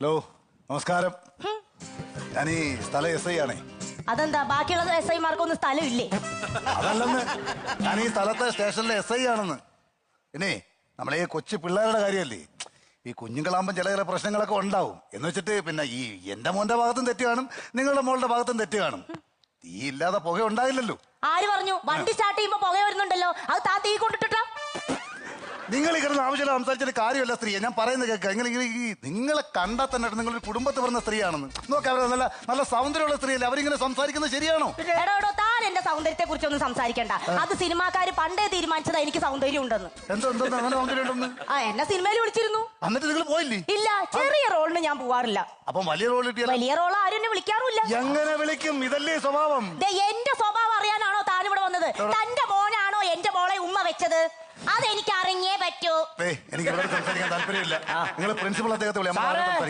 Hello, നമസ്കാരം. ഞാൻ ഈ സ്ഥല എസ് ഐ ആണേ. അതെന്താ ബാക്കിയുള്ള എസ് ഐമാർക്കൊന്നും സ്ഥലമില്ലേ? അതല്ലെന്ന്, ഞാൻ ഈ സ്ഥലത്തെ സ്റ്റേഷനിലെ എസ് ഐ ആണെന്ന്. പിന്നെ നമ്മളെ ഈ കൊച്ചു പിള്ളേരുടെ കാര്യമല്ലേ, ഈ കുഞ്ഞുങ്ങളാകുമ്പോൾ ചില ചില പ്രശ്നങ്ങളൊക്കെ ഉണ്ടാവും. എന്ന് വെച്ചിട്ട് പിന്നെ ഈ എന്റെ മോന്റെ ഭാഗത്തും തെറ്റ് കാണും, നിങ്ങളുടെ മോളുടെ ഭാഗത്തും തെറ്റ് കാണും. തീ ഇല്ലാതെ പുക ഉണ്ടാകില്ലല്ലോ. ആര് പറഞ്ഞു? വണ്ടി സ്റ്റാർട്ട് ചെയ്യുമ്പോ പുക വരുന്നുണ്ടല്ലോ, അത് താ തീ കൊണ്ടിട്ടാ. നിങ്ങൾ ഈ കിടന്ന് ആവശ്യമില്ല സംസാരിച്ചിട്ട് കാര്യമല്ല സ്ത്രീയെ. ഞാൻ പറയുന്നത് കേൾക്കുക. നിങ്ങളെ കണ്ടാൽ തന്നെ നിങ്ങളൊരു കുടുംബത്തിൽ പറഞ്ഞ സ്ത്രീയാണെന്ന് നോക്കാം. അവർ നല്ല നല്ല സൗന്ദര്യമുള്ള സ്ത്രീയല്ലേ, അവരിങ്ങനെ സംസാരിക്കുന്നത് ശരിയാണോ? എടോ താൻ എന്റെ സൗന്ദര്യത്തെ കുറിച്ചൊന്നും സംസാരിക്കണ്ട. അത് സിനിമാക്കാര് പണ്ടേ തീരുമാനിച്ചതാ എനിക്ക് സൗന്ദര്യം ഉണ്ടെന്ന്. എന്തോ അങ്ങനെ സൗന്ദര്യം ഉണ്ടെന്ന്? എന്നെ സിനിമയിൽ വിളിച്ചിരുന്നു. എന്നിട്ട് നിങ്ങൾ പോയില്ലേ? ഇല്ല, ചെറിയ റോളിന് ഞാൻ പോവാറില്ല. അപ്പം വലിയ റോൾ കിട്ടിയാൽ? വലിയ റോൾ ആരും എന്നെ വിളിക്കാറുമില്ല. എങ്ങനെ വിളിക്കും? ഇതല്ലേ സ്വഭാവം. എന്റെ സ്വഭാവം അറിയാനാണോ താൻ ഇവിടെ വന്നത്? തന്റെ മോനാണോ എന്റെ മോളെ ഉമ്മ വെച്ചത്? അതെനിക്ക് അറിഞ്ഞേ പറ്റൂ. എനിക്ക് ഇവിടെ സംസാരിക്കാൻ താല്പര്യമില്ല. നിങ്ങൾ പ്രിൻസിപ്പൾ അദ്ദേഹത്തെ വിളിയാ.